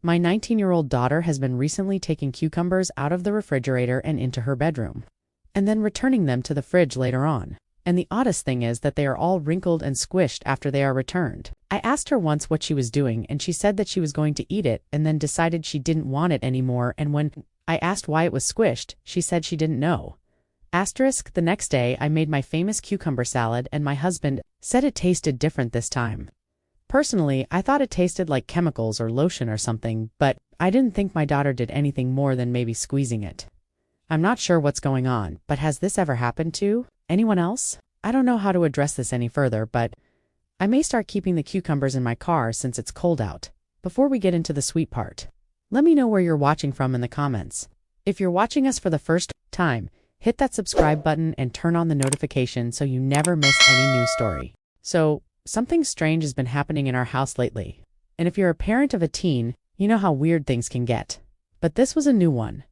My 19-year-old daughter has been recently taking cucumbers out of the refrigerator and into her bedroom, and then returning them to the fridge later on. And the oddest thing is that they are all wrinkled and squished after they are returned. I asked her once what she was doing, and she said that she was going to eat it and then decided she didn't want it anymore, and when I asked why it was squished, she said she didn't know. Asterisk, the next day I made my famous cucumber salad and my husband said it tasted different this time. Personally, I thought it tasted like chemicals or lotion or something, but I didn't think my daughter did anything more than maybe squeezing it. I'm not sure what's going on, but has this ever happened to anyone else? I don't know how to address this any further, but I may start keeping the cucumbers in my car since it's cold out. Before we get into the sweet part, let me know where you're watching from in the comments. If you're watching us for the first time, hit that subscribe button and turn on the notification so you never miss any new story. So, something strange has been happening in our house lately. And if you're a parent of a teen, you know how weird things can get. But this was a new one.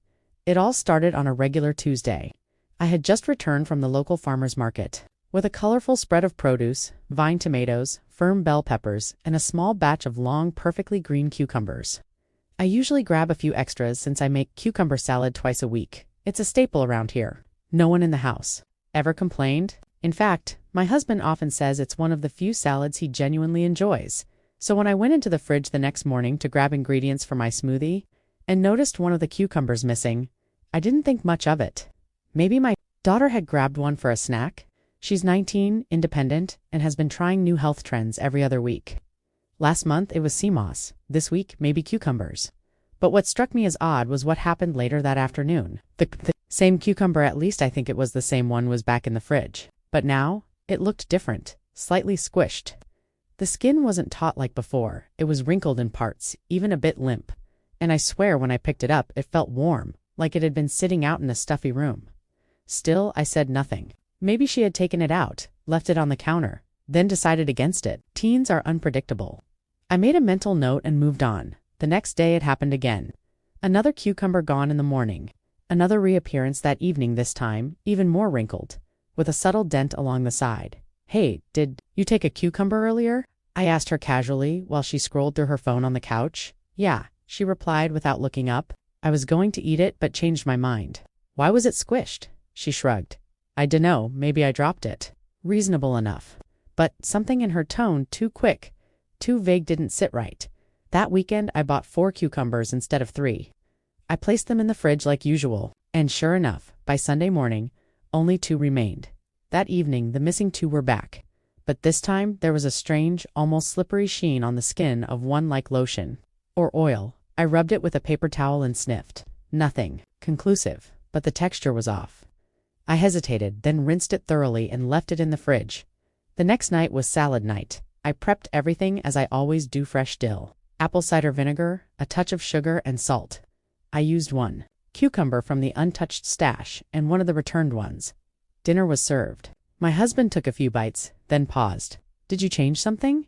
It all started on a regular Tuesday. I had just returned from the local farmer's market with a colorful spread of produce, vine tomatoes, firm bell peppers, and a small batch of long, perfectly green cucumbers. I usually grab a few extras since I make cucumber salad twice a week. It's a staple around here. No one in the house ever complained. In fact, my husband often says it's one of the few salads he genuinely enjoys. So when I went into the fridge the next morning to grab ingredients for my smoothie and noticed one of the cucumbers missing, I didn't think much of it. Maybe my daughter had grabbed one for a snack. She's 19, independent, and has been trying new health trends every other week. Last month it was sea moss. This week, maybe cucumbers. But what struck me as odd was what happened later that afternoon. The same cucumber, at least I think it was the same one, was back in the fridge. But now, it looked different, slightly squished. The skin wasn't taut like before. It was wrinkled in parts, even a bit limp. And I swear when I picked it up, it felt warm, like it had been sitting out in a stuffy room. Still, I said nothing. Maybe she had taken it out, left it on the counter, then decided against it. Teens are unpredictable. I made a mental note and moved on. The next day it happened again. Another cucumber gone in the morning. Another reappearance that evening, this time, even more wrinkled, with a subtle dent along the side. Hey, did you take a cucumber earlier? I asked her casually while she scrolled through her phone on the couch. Yeah, she replied without looking up. I was going to eat it but changed my mind. Why was it squished? She shrugged. I dunno, maybe I dropped it. Reasonable enough. But something in her tone, too quick, too vague, didn't sit right. That weekend I bought 4 cucumbers instead of 3. I placed them in the fridge like usual, and sure enough, by Sunday morning, only 2 remained. That evening the missing 2 were back. But this time there was a strange, almost slippery sheen on the skin of one, like lotion or oil. I rubbed it with a paper towel and sniffed. Nothing conclusive, but the texture was off. I hesitated, then rinsed it thoroughly and left it in the fridge. The next night was salad night. I prepped everything as I always do: fresh dill, apple cider vinegar, a touch of sugar and salt. I used 1 cucumber from the untouched stash and one of the returned ones. Dinner was served. My husband took a few bites, then paused. Did you change something?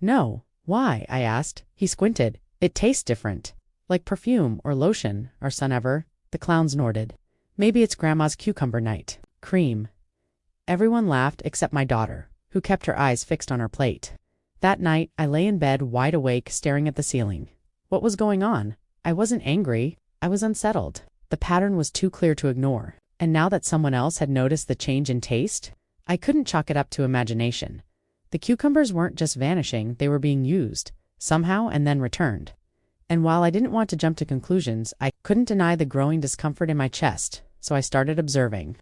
No. Why? I asked. He squinted. It tastes different. Like perfume or lotion, our son ever. The clowns snorted. Maybe it's Grandma's cucumber night. Cream. Everyone laughed except my daughter, who kept her eyes fixed on her plate. That night, I lay in bed wide awake, staring at the ceiling. What was going on? I wasn't angry. I was unsettled. The pattern was too clear to ignore. And now that someone else had noticed the change in taste, I couldn't chalk it up to imagination. The cucumbers weren't just vanishing, they were being used, somehow, and then returned. And while I didn't want to jump to conclusions, I couldn't deny the growing discomfort in my chest, so I started observing.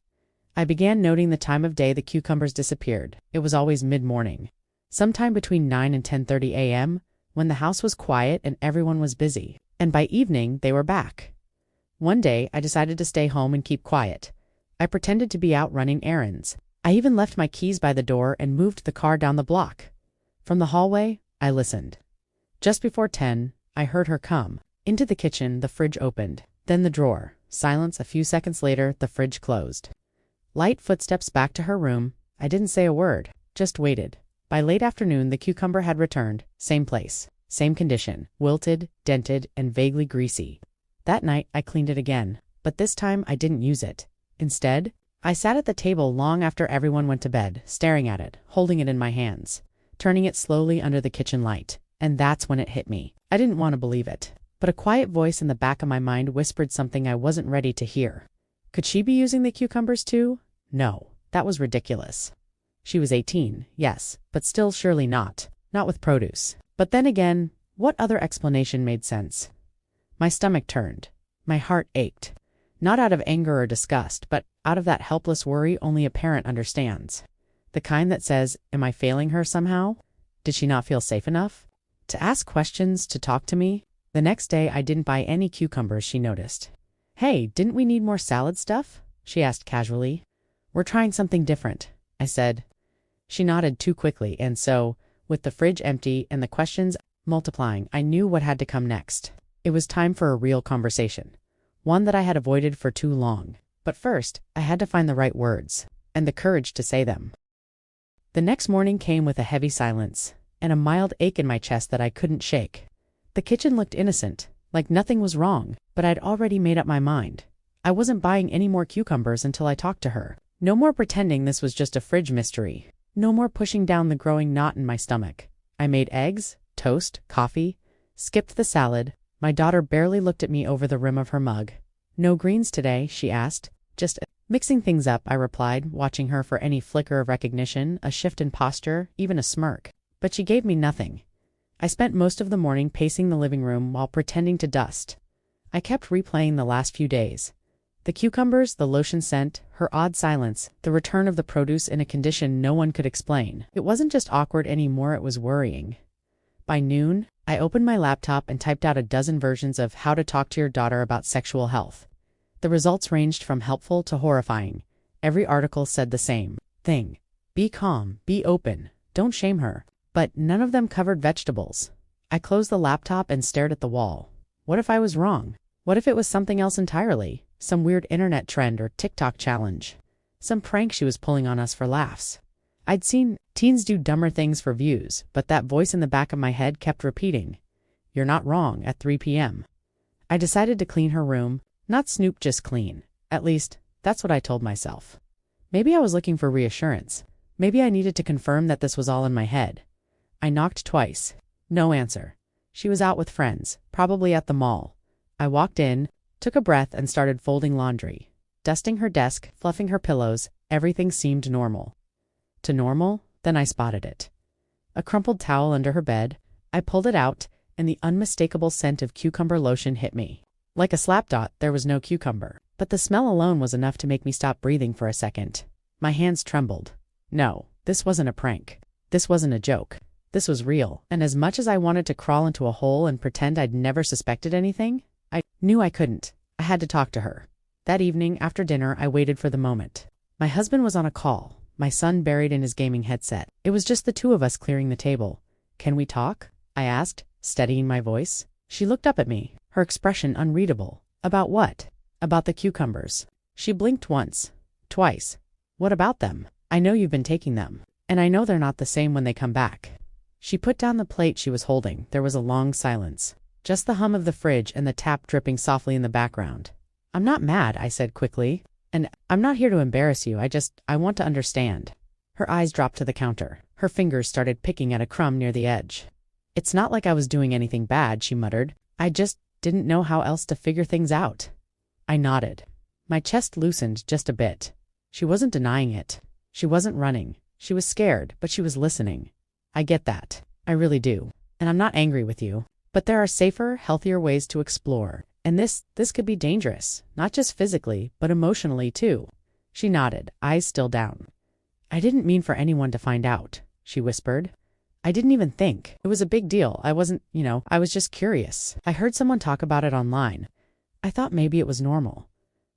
I began noting the time of day the cucumbers disappeared. It was always mid-morning, sometime between 9 and 10:30 a.m., when the house was quiet and everyone was busy. And by evening, they were back. One day, I decided to stay home and keep quiet. I pretended to be out running errands. I even left my keys by the door and moved the car down the block. From the hallway, I listened. Just before 10, I heard her come. Into the kitchen, the fridge opened. Then the drawer. Silence. A few seconds later, the fridge closed. Light footsteps back to her room. I didn't say a word, just waited. By late afternoon, the cucumber had returned. Same place, same condition, wilted, dented, and vaguely greasy. That night, I cleaned it again, but this time I didn't use it. Instead, I sat at the table long after everyone went to bed, staring at it, holding it in my hands, turning it slowly under the kitchen light. And that's when it hit me. I didn't want to believe it. But a quiet voice in the back of my mind whispered something I wasn't ready to hear. Could she be using the cucumbers too? No, that was ridiculous. She was 18, yes, but still surely not. Not with produce. But then again, what other explanation made sense? My stomach turned. My heart ached. Not out of anger or disgust, but out of that helpless worry only a parent understands. The kind that says, am I failing her somehow? Did she not feel safe enough to ask questions, to talk to me? The next day, I didn't buy any cucumbers, she noticed. Hey, didn't we need more salad stuff? She asked casually. We're trying something different, I said. She nodded too quickly, and so, with the fridge empty and the questions multiplying, I knew what had to come next. It was time for a real conversation. One that I had avoided for too long. But first, I had to find the right words, and the courage to say them. The next morning came with a heavy silence, and a mild ache in my chest that I couldn't shake. The kitchen looked innocent, like nothing was wrong, but I'd already made up my mind. I wasn't buying any more cucumbers until I talked to her. No more pretending this was just a fridge mystery. No more pushing down the growing knot in my stomach. I made eggs, toast, coffee, skipped the salad. My daughter barely looked at me over the rim of her mug. No greens today, she asked. Just mixing things up, I replied, watching her for any flicker of recognition, a shift in posture, even a smirk. But she gave me nothing. I spent most of the morning pacing the living room while pretending to dust. I kept replaying the last few days. The cucumbers, the lotion scent, her odd silence, the return of the produce in a condition no one could explain. It wasn't just awkward anymore, it was worrying. By noon, I opened my laptop and typed out a dozen versions of how to talk to your daughter about sexual health. The results ranged from helpful to horrifying. Every article said the same thing. Be calm, be open, don't shame her. But none of them covered vegetables. I closed the laptop and stared at the wall. What if I was wrong? What if it was something else entirely? Some weird internet trend or TikTok challenge? Some prank she was pulling on us for laughs? I'd seen teens do dumber things for views, but that voice in the back of my head kept repeating, "You're not wrong," at 3 p.m. I decided to clean her room, not snoop, just clean. At least, that's what I told myself. Maybe I was looking for reassurance. Maybe I needed to confirm that this was all in my head. I knocked twice. No answer. She was out with friends, probably at the mall. I walked in, took a breath, and started folding laundry. Dusting her desk, fluffing her pillows, everything seemed normal. To normal? Then I spotted it. A crumpled towel under her bed. I pulled it out, and the unmistakable scent of cucumber lotion hit me. Like a slapdot, there was no cucumber, but the smell alone was enough to make me stop breathing for a second. My hands trembled. No, this wasn't a prank. This wasn't a joke. This was real, and as much as I wanted to crawl into a hole and pretend I'd never suspected anything, I knew I couldn't. I had to talk to her. That evening, after dinner, I waited for the moment. My husband was on a call, my son buried in his gaming headset. It was just the two of us clearing the table. Can we talk? I asked, steadying my voice. She looked up at me, her expression unreadable. About what? About the cucumbers. She blinked once, twice. What about them? I know you've been taking them, and I know they're not the same when they come back. She put down the plate she was holding. There was a long silence. Just the hum of the fridge and the tap dripping softly in the background. I'm not mad, I said quickly. And I'm not here to embarrass you. I want to understand. Her eyes dropped to the counter. Her fingers started picking at a crumb near the edge. It's not like I was doing anything bad, she muttered. I just didn't know how else to figure things out. I nodded. My chest loosened just a bit. She wasn't denying it. She wasn't running. She was scared, but she was listening. I get that. I really do. And I'm not angry with you. But there are safer, healthier ways to explore. And this could be dangerous. Not just physically, but emotionally too. She nodded, eyes still down. I didn't mean for anyone to find out, she whispered. I didn't even think. It was a big deal. I wasn't, I was just curious. I heard someone talk about it online. I thought maybe it was normal.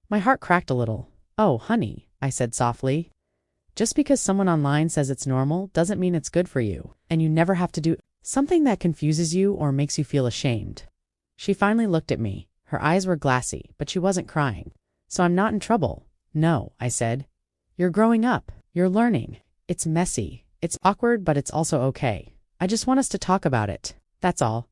My heart cracked a little. Oh, honey, I said softly. Just because someone online says it's normal doesn't mean it's good for you, and you never have to do something that confuses you or makes you feel ashamed. She finally looked at me. Her eyes were glassy, but she wasn't crying. So I'm not in trouble. No, I said. You're growing up. You're learning. It's messy. It's awkward, but it's also okay. I just want us to talk about it. That's all.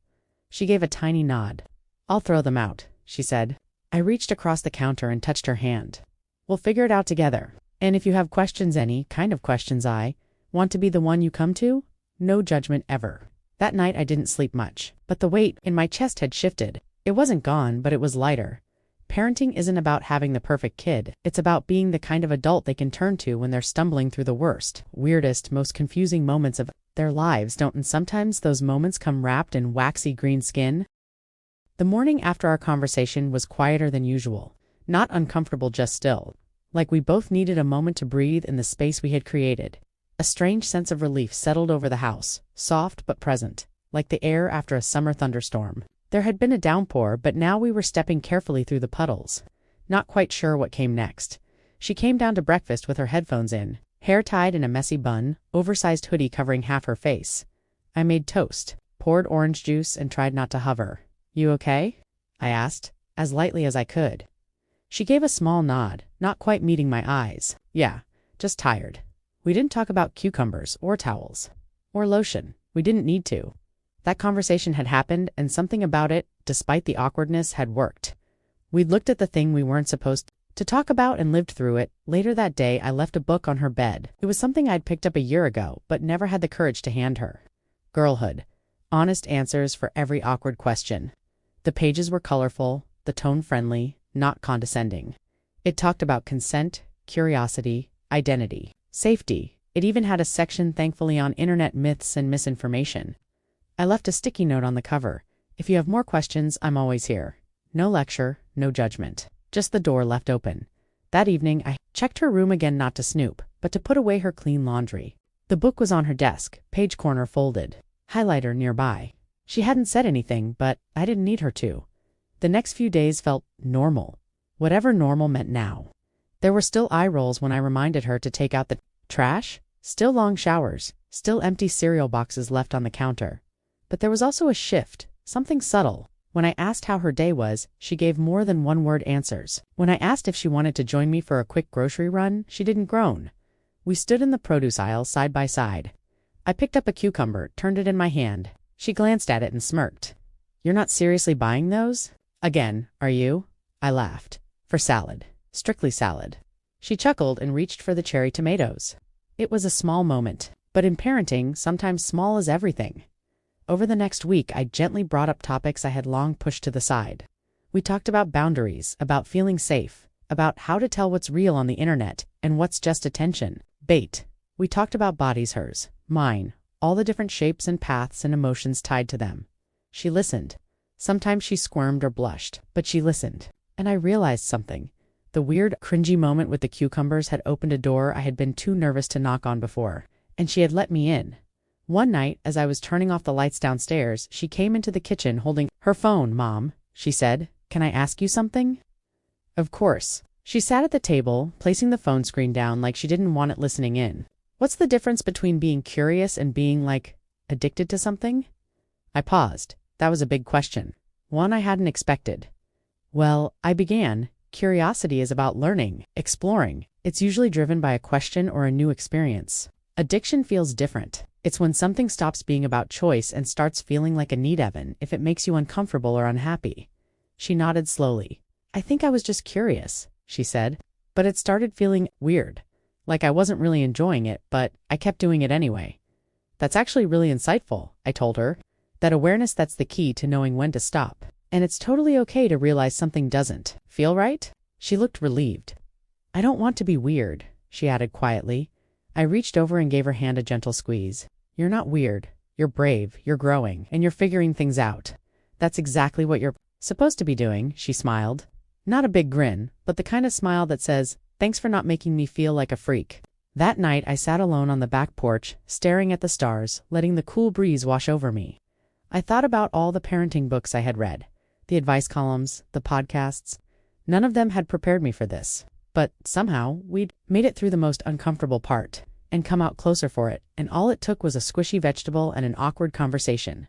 She gave a tiny nod. I'll throw them out, she said. I reached across the counter and touched her hand. We'll figure it out together. And if you have questions, any kind of questions, I want to be the one you come to. No judgment ever. That night I didn't sleep much, but the weight in my chest had shifted. It wasn't gone, but it was lighter. Parenting isn't about having the perfect kid. It's about being the kind of adult they can turn to when they're stumbling through the worst, weirdest, most confusing moments of their lives, don't? And sometimes those moments come wrapped in waxy green skin. The morning after our conversation was quieter than usual. Not uncomfortable, just still. Like we both needed a moment to breathe in the space we had created. A strange sense of relief settled over the house, soft but present, like the air after a summer thunderstorm. There had been a downpour, but now we were stepping carefully through the puddles. Not quite sure what came next. She came down to breakfast with her headphones in, hair tied in a messy bun, oversized hoodie covering half her face. I made toast, poured orange juice, and tried not to hover. "You okay?" I asked, as lightly as I could. She gave a small nod, not quite meeting my eyes. "Yeah, just tired." We didn't talk about cucumbers or towels or lotion. We didn't need to. That conversation had happened, and something about it, despite the awkwardness, had worked. We'd looked at the thing we weren't supposed to talk about and lived through it. Later that day, I left a book on her bed. It was something I'd picked up a year ago, but never had the courage to hand her. Girlhood. Honest answers for every awkward question. The pages were colorful, the tone friendly, not condescending. It talked about consent, curiosity, identity, safety. It even had a section, thankfully, on internet myths and misinformation. I left a sticky note on the cover. "If you have more questions, I'm always here." No lecture, no judgment. Just the door left open. That evening, I checked her room again, not to snoop, but to put away her clean laundry. The book was on her desk, page corner folded, highlighter nearby. She hadn't said anything, but I didn't need her to. The next few days felt normal, whatever normal meant now. There were still eye rolls when I reminded her to take out the trash, still long showers, still empty cereal boxes left on the counter. But there was also a shift, something subtle. When I asked how her day was, she gave more than one-word answers. When I asked if she wanted to join me for a quick grocery run, she didn't groan. We stood in the produce aisle side by side. I picked up a cucumber, turned it in my hand. She glanced at it and smirked. "You're not seriously buying those?" "Again, are you?" I laughed. "For salad. Strictly salad." She chuckled and reached for the cherry tomatoes. It was a small moment, but in parenting, sometimes small is everything. Over the next week, I gently brought up topics I had long pushed to the side. We talked about boundaries, about feeling safe, about how to tell what's real on the internet and what's just attention, bait. We talked about bodies, hers, mine, all the different shapes and paths and emotions tied to them. She listened. Sometimes she squirmed or blushed, but she listened. And I realized something. The weird, cringy moment with the cucumbers had opened a door I had been too nervous to knock on before, and she had let me in. One night, as I was turning off the lights downstairs, she came into the kitchen holding her phone. "Mom," she said, "can I ask you something?" Of course. She sat at the table, placing the phone screen down like she didn't want it listening in. What's the difference between being curious and being, addicted to something? I paused. That was a big question. One I hadn't expected. Well, I began. Curiosity is about learning, exploring. It's usually driven by a question or a new experience. Addiction feels different. It's when something stops being about choice and starts feeling like a need, even if it makes you uncomfortable or unhappy. She nodded slowly. "I think I was just curious," she said. "But it started feeling weird. Like I wasn't really enjoying it, but I kept doing it anyway." "That's actually really insightful," I told her. "That awareness, that's the key to knowing when to stop. And it's totally okay to realize something doesn't feel right." She looked relieved. "I don't want to be weird," she added quietly. I reached over and gave her hand a gentle squeeze. "You're not weird. You're brave, you're growing, and you're figuring things out. That's exactly what you're supposed to be doing," she smiled. Not a big grin, but the kind of smile that says, "Thanks for not making me feel like a freak." That night, I sat alone on the back porch, staring at the stars, letting the cool breeze wash over me. I thought about all the parenting books I had read, the advice columns, the podcasts. None of them had prepared me for this. But somehow, we'd made it through the most uncomfortable part and come out closer for it, and all it took was a squishy vegetable and an awkward conversation.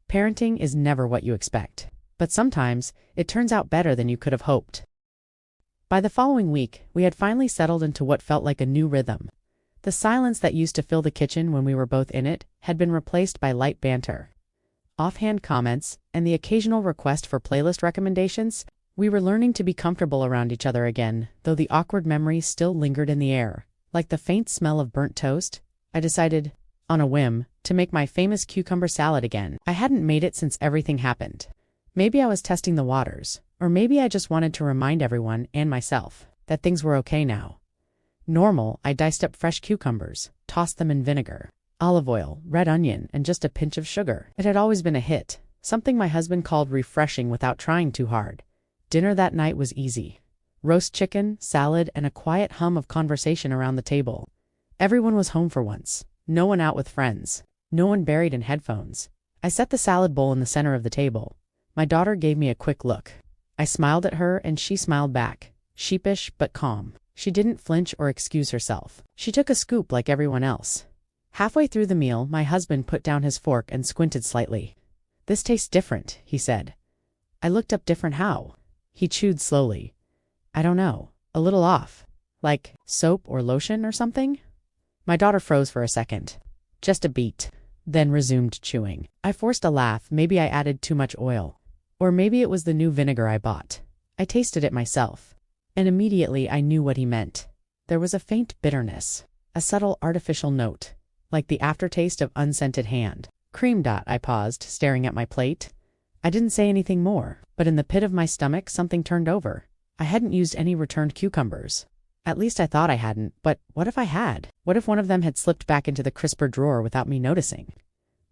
Parenting is never what you expect, but sometimes it turns out better than you could have hoped. By the following week, we had finally settled into what felt like a new rhythm. The silence that used to fill the kitchen when we were both in it had been replaced by light banter, offhand comments, and the occasional request for playlist recommendations. We were learning to be comfortable around each other again, though the awkward memories still lingered in the air. Like the faint smell of burnt toast, I decided, on a whim, to make my famous cucumber salad again. I hadn't made it since everything happened. Maybe I was testing the waters, or maybe I just wanted to remind everyone and myself that things were okay now. Normal, I diced up fresh cucumbers, tossed them in vinegar, olive oil, red onion, and just a pinch of sugar. It had always been a hit, something my husband called refreshing without trying too hard. Dinner that night was easy. Roast chicken, salad, and a quiet hum of conversation around the table. Everyone was home for once. No one out with friends. No one buried in headphones. I set the salad bowl in the center of the table. My daughter gave me a quick look. I smiled at her and she smiled back, sheepish but calm. She didn't flinch or excuse herself. She took a scoop like everyone else. Halfway through the meal, my husband put down his fork and squinted slightly. "This tastes different," he said. I looked up. "Different how?" He chewed slowly. "I don't know. A little off. Like soap or lotion or something?" My daughter froze for a second. Just a beat. Then resumed chewing. I forced a laugh. Maybe I added too much oil. Or maybe it was the new vinegar I bought. I tasted it myself. And immediately I knew what he meant. There was a faint bitterness. A subtle artificial note. Like the aftertaste of unscented hand. "Cream." I paused, staring at my plate. I didn't say anything more, but in the pit of my stomach something turned over. I hadn't used any returned cucumbers. At least I thought I hadn't, but what if I had? What if one of them had slipped back into the crisper drawer without me noticing?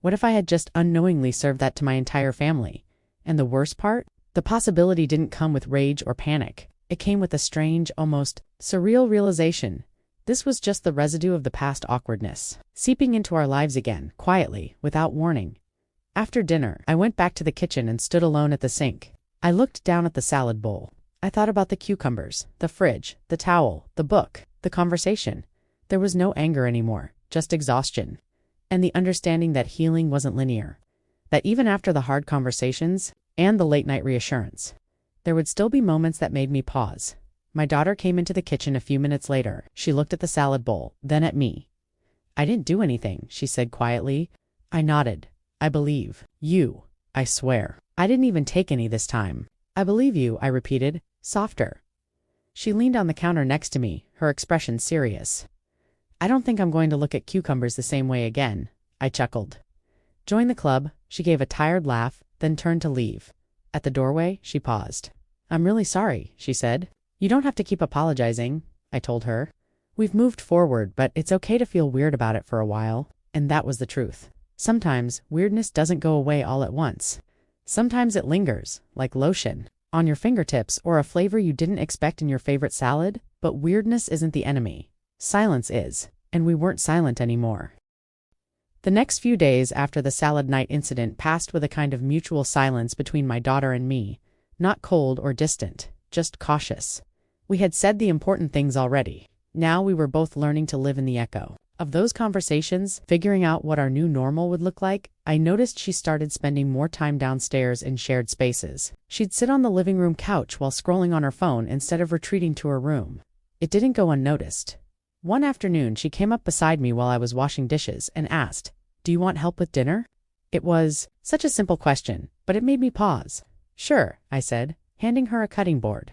What if I had just unknowingly served that to my entire family? And the worst part? The possibility didn't come with rage or panic. It came with a strange, almost surreal realization. This was just the residue of the past awkwardness, seeping into our lives again, quietly, without warning. After dinner, I went back to the kitchen and stood alone at the sink. I looked down at the salad bowl. I thought about the cucumbers, the fridge, the towel, the book, the conversation. There was no anger anymore, just exhaustion. And the understanding that healing wasn't linear. That even after the hard conversations and the late-night reassurance, there would still be moments that made me pause. My daughter came into the kitchen a few minutes later. She looked at the salad bowl, then at me. "I didn't do anything," she said quietly. I nodded. "I believe you. I swear. I didn't even take any this time." "I believe you," I repeated, softer. She leaned on the counter next to me, her expression serious. "I don't think I'm going to look at cucumbers the same way again," I chuckled. "Join the club." She gave a tired laugh, then turned to leave. At the doorway, she paused. "I'm really sorry," she said. "You don't have to keep apologizing," I told her. "We've moved forward, but it's okay to feel weird about it for a while." And that was the truth. Sometimes weirdness doesn't go away all at once. Sometimes it lingers, like lotion, on your fingertips or a flavor you didn't expect in your favorite salad. But weirdness isn't the enemy. Silence is, and we weren't silent anymore. The next few days after the salad night incident passed with a kind of mutual silence between my daughter and me, not cold or distant, just cautious. We had said the important things already. Now we were both learning to live in the echo of those conversations, figuring out what our new normal would look like. I noticed she started spending more time downstairs in shared spaces. She'd sit on the living room couch while scrolling on her phone instead of retreating to her room. It didn't go unnoticed. One afternoon, she came up beside me while I was washing dishes and asked, "Do you want help with dinner?" It was such a simple question, but it made me pause. "Sure," I said, handing her a cutting board.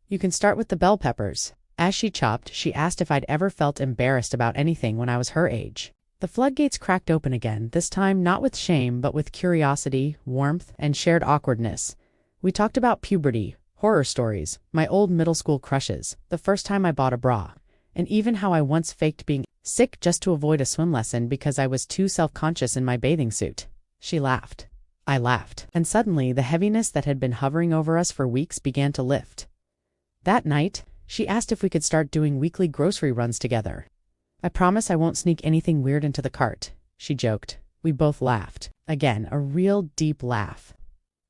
"You can start with the bell peppers." As she chopped, she asked if I'd ever felt embarrassed about anything when I was her age. The floodgates cracked open again, this time not with shame, but with curiosity, warmth, and shared awkwardness. We talked about puberty, horror stories, my old middle school crushes, the first time I bought a bra, and even how I once faked being sick just to avoid a swim lesson because I was too self-conscious in my bathing suit. She laughed. I laughed. And suddenly, the heaviness that had been hovering over us for weeks began to lift. That night, she asked if we could start doing weekly grocery runs together. "I promise I won't sneak anything weird into the cart," she joked. We both laughed. Again, a real deep laugh.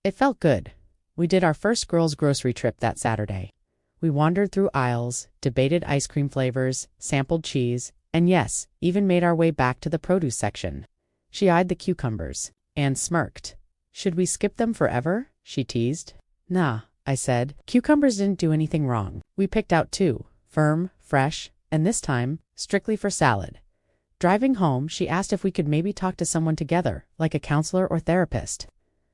It felt good. We did our first girls' grocery trip that Saturday. We wandered through aisles, debated ice cream flavors, sampled cheese, and yes, even made our way back to the produce section. She eyed the cucumbers and smirked. "Should we skip them forever?" she teased. "Nah," I said. Cucumbers didn't do anything wrong. We picked out two, firm, fresh, and this time, strictly for salad. Driving home, she asked if we could maybe talk to someone together, like a counselor or therapist.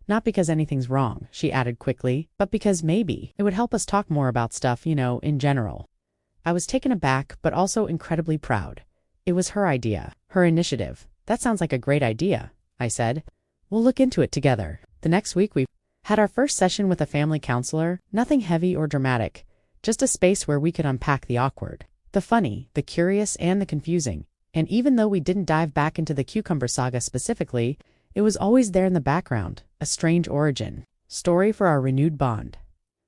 Not because anything's wrong, she added quickly, but because maybe it would help us talk more about stuff, in general. I was taken aback, but also incredibly proud. It was her idea, her initiative. "That sounds like a great idea," I said. "We'll look into it together." The next week we Had our first session with a family counselor, nothing heavy or dramatic, just a space where we could unpack the awkward, the funny, the curious, and the confusing. And even though we didn't dive back into the cucumber saga specifically, it was always there in the background, a strange origin story for our renewed bond.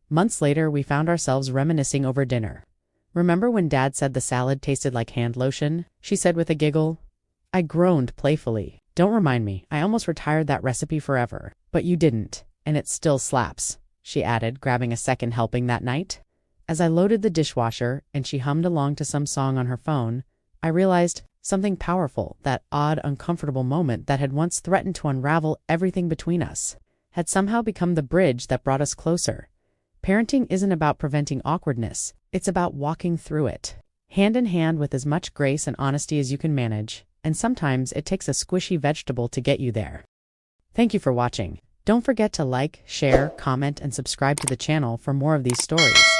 Months later, we found ourselves reminiscing over dinner. "Remember when Dad said the salad tasted like hand lotion?" she said with a giggle. I groaned playfully. "Don't remind me, I almost retired that recipe forever." "But you didn't, and it still slaps," she added, grabbing a second helping that night. As I loaded the dishwasher and she hummed along to some song on her phone, I realized something powerful. That odd, uncomfortable moment that had once threatened to unravel everything between us had somehow become the bridge that brought us closer. Parenting isn't about preventing awkwardness, it's about walking through it, hand in hand with as much grace and honesty as you can manage, and sometimes it takes a squishy vegetable to get you there. Thank you for watching. Don't forget to like, share, comment, and subscribe to the channel for more of these stories.